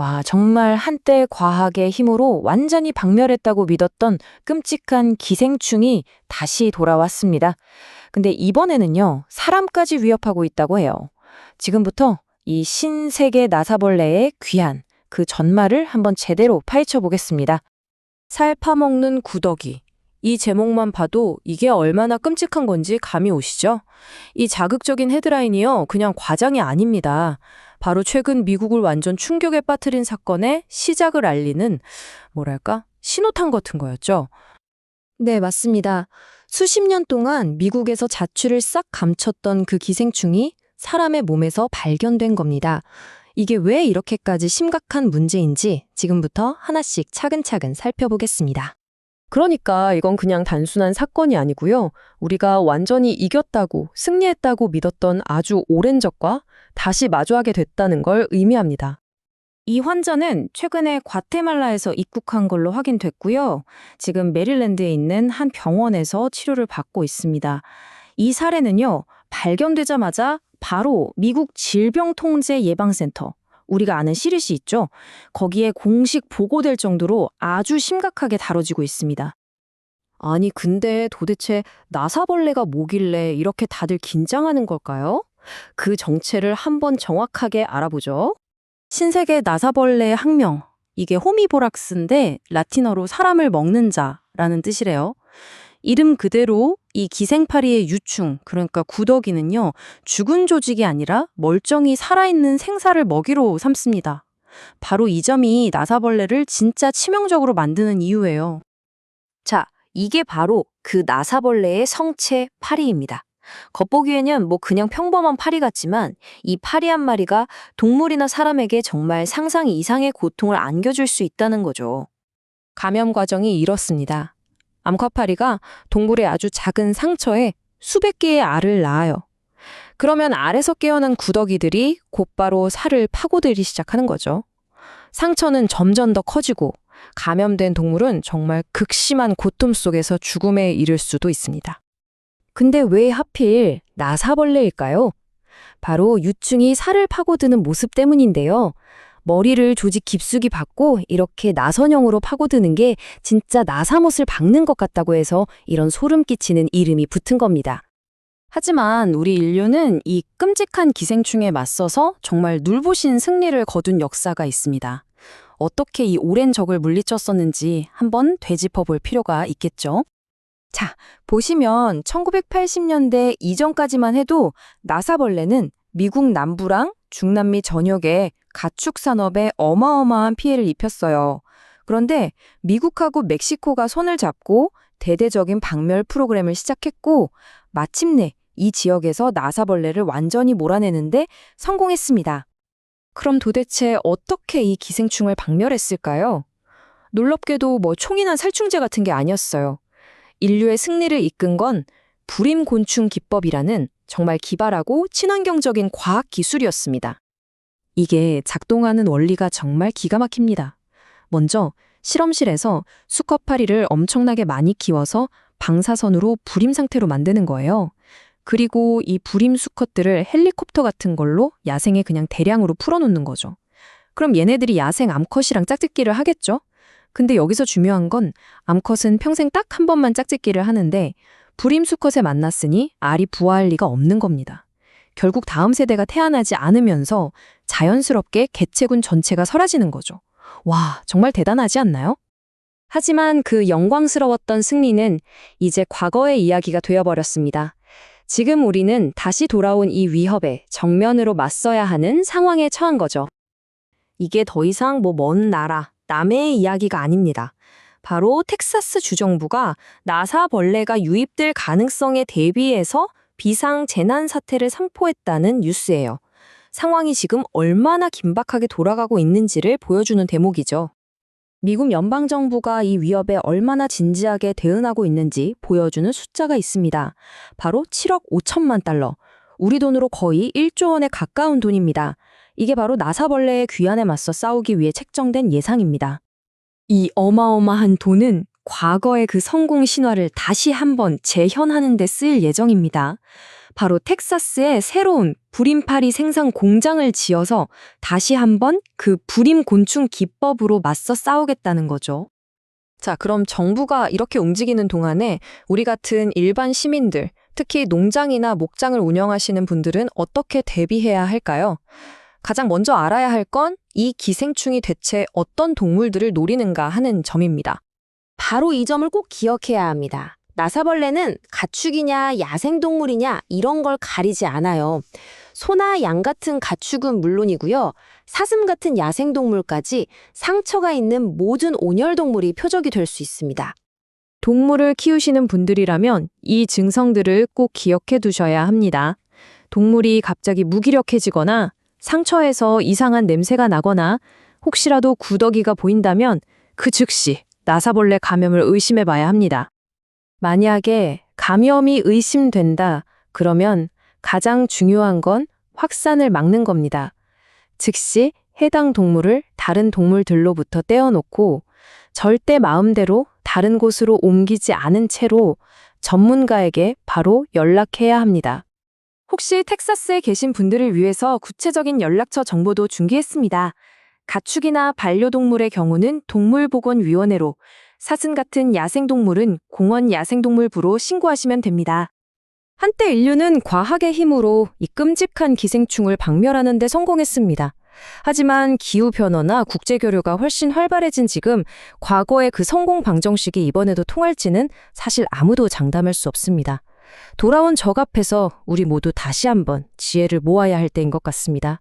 와, 정말 한때 과학의 힘으로 완전히 박멸했다고 믿었던 끔찍한 기생충이 다시 돌아왔습니다. 근데 이번에는요, 사람까지 위협하고 있다고 해요. 지금부터 이 신세계 나사벌레의 귀환, 그 전말을 한번 제대로 파헤쳐 보겠습니다. 살 파먹는 구더기. 이 제목만 봐도 이게 얼마나 끔찍한 건지 감이 오시죠? 이 자극적인 헤드라인이요, 그냥 과장이 아닙니다. 바로 최근 미국을 완전 충격에 빠뜨린 사건의 시작을 알리는, 뭐랄까, 신호탄 같은 거였죠. 네, 맞습니다. 수십 년 동안 미국에서 자취를 싹 감췄던 그 기생충이 사람의 몸에서 발견된 겁니다. 이게 왜 이렇게까지 심각한 문제인지 지금부터 하나씩 차근차근 살펴보겠습니다. 그러니까 이건 그냥 단순한 사건이 아니고요. 우리가 완전히 이겼다고, 승리했다고 믿었던 아주 오랜 적과 다시 마주하게 됐다는 걸 의미합니다. 이 환자는 최근에 과테말라에서 입국한 걸로 확인됐고요. 지금 메릴랜드에 있는 한 병원에서 치료를 받고 있습니다. 이 사례는요, 발견되자마자 바로 미국 질병통제예방센터, 우리가 아는 CDC 있죠? 거기에 공식 보고될 정도로 아주 심각하게 다뤄지고 있습니다. 아니, 근데 도대체 나사벌레가 뭐길래 이렇게 다들 긴장하는 걸까요? 그 정체를 한번 정확하게 알아보죠. 신세계 나사벌레의 학명, 이게 호미보락스인데 라틴어로 사람을 먹는 자라는 뜻이래요. 이름 그대로 이 기생파리의 유충, 그러니까 구더기는요, 죽은 조직이 아니라 멀쩡히 살아있는 생사를 먹이로 삼습니다. 바로 이 점이 나사벌레를 진짜 치명적으로 만드는 이유예요. 자, 이게 바로 그 나사벌레의 성체 파리입니다. 겉보기에는 뭐 그냥 평범한 파리 같지만 이 파리 한 마리가 동물이나 사람에게 정말 상상 이상의 고통을 안겨줄 수 있다는 거죠. 감염 과정이 이렇습니다. 암컷파리가 동물의 아주 작은 상처에 수백 개의 알을 낳아요. 그러면 알에서 깨어난 구더기들이 곧바로 살을 파고들기 시작하는 거죠. 상처는 점점 더 커지고 감염된 동물은 정말 극심한 고통 속에서 죽음에 이를 수도 있습니다. 근데 왜 하필 나사벌레일까요? 바로 유충이 살을 파고드는 모습 때문인데요. 머리를 조직 깊숙이 박고 이렇게 나선형으로 파고드는 게 진짜 나사못을 박는 것 같다고 해서 이런 소름 끼치는 이름이 붙은 겁니다. 하지만 우리 인류는 이 끔찍한 기생충에 맞서서 정말 눈부신 승리를 거둔 역사가 있습니다. 어떻게 이 오랜 적을 물리쳤었는지 한번 되짚어 볼 필요가 있겠죠? 자, 보시면 1980년대 이전까지만 해도 나사벌레는 미국 남부랑 중남미 전역에 가축 산업에 어마어마한 피해를 입혔어요. 그런데 미국하고 멕시코가 손을 잡고 대대적인 박멸 프로그램을 시작했고 마침내 이 지역에서 나사벌레를 완전히 몰아내는데 성공했습니다. 그럼 도대체 어떻게 이 기생충을 박멸했을까요? 놀랍게도 뭐 총이나 살충제 같은 게 아니었어요. 인류의 승리를 이끈 건 불임곤충 기법이라는 정말 기발하고 친환경적인 과학 기술이었습니다. 이게 작동하는 원리가 정말 기가 막힙니다. 먼저 실험실에서 수컷파리를 엄청나게 많이 키워서 방사선으로 불임 상태로 만드는 거예요. 그리고 이 불임 수컷들을 헬리콥터 같은 걸로 야생에 그냥 대량으로 풀어놓는 거죠. 그럼 얘네들이 야생 암컷이랑 짝짓기를 하겠죠? 근데 여기서 중요한 건 암컷은 평생 딱 한 번만 짝짓기를 하는데 불임 수컷에 만났으니 알이 부화할 리가 없는 겁니다. 결국 다음 세대가 태어나지 않으면서 자연스럽게 개체군 전체가 사라지는 거죠. 와, 정말 대단하지 않나요? 하지만 그 영광스러웠던 승리는 이제 과거의 이야기가 되어버렸습니다. 지금 우리는 다시 돌아온 이 위협에 정면으로 맞서야 하는 상황에 처한 거죠. 이게 더 이상 먼 나라, 남해의 이야기가 아닙니다. 바로 텍사스 주정부가 나사벌레가 유입될 가능성에 대비해서 비상 재난 사태를 선포했다는 뉴스예요. 상황이 지금 얼마나 긴박하게 돌아가고 있는지를 보여주는 대목이죠. 미국 연방정부가 이 위협에 얼마나 진지하게 대응하고 있는지 보여주는 숫자가 있습니다. 바로 7억 5천만 달러. 우리 돈으로 거의 1조 원에 가까운 돈입니다. 이게 바로 나사벌레의 귀환에 맞서 싸우기 위해 책정된 예상입니다. 이 어마어마한 돈은 과거의 그 성공 신화를 다시 한번 재현하는 데 쓰일 예정입니다. 바로 텍사스에 새로운 불임파리 생산 공장을 지어서 다시 한번 그 불임 곤충 기법으로 맞서 싸우겠다는 거죠. 자, 그럼 정부가 이렇게 움직이는 동안에 우리 같은 일반 시민들, 특히 농장이나 목장을 운영하시는 분들은 어떻게 대비해야 할까요? 가장 먼저 알아야 할 건 이 기생충이 대체 어떤 동물들을 노리는가 하는 점입니다. 바로 이 점을 꼭 기억해야 합니다. 나사벌레는 가축이냐 야생동물이냐 이런 걸 가리지 않아요. 소나 양 같은 가축은 물론이고요. 사슴 같은 야생동물까지 상처가 있는 모든 온열동물이 표적이 될 수 있습니다. 동물을 키우시는 분들이라면 이 증상들을 꼭 기억해 두셔야 합니다. 동물이 갑자기 무기력해지거나 상처에서 이상한 냄새가 나거나 혹시라도 구더기가 보인다면 그 즉시 나사벌레 감염을 의심해 봐야 합니다. 만약에 감염이 의심된다, 그러면 가장 중요한 건 확산을 막는 겁니다. 즉시 해당 동물을 다른 동물들로부터 떼어놓고 절대 마음대로 다른 곳으로 옮기지 않은 채로 전문가에게 바로 연락해야 합니다. 혹시 텍사스에 계신 분들을 위해서 구체적인 연락처 정보도 준비했습니다. 가축이나 반려동물의 경우는 동물보건위원회로, 사슴 같은 야생동물은 공원 야생동물부로 신고하시면 됩니다. 한때 인류는 과학의 힘으로 이 끔찍한 기생충을 박멸하는 데 성공했습니다. 하지만 기후변화나 국제교류가 훨씬 활발해진 지금 과거의 그 성공 방정식이 이번에도 통할지는 사실 아무도 장담할 수 없습니다. 돌아온 적 앞에서 우리 모두 다시 한번 지혜를 모아야 할 때인 것 같습니다.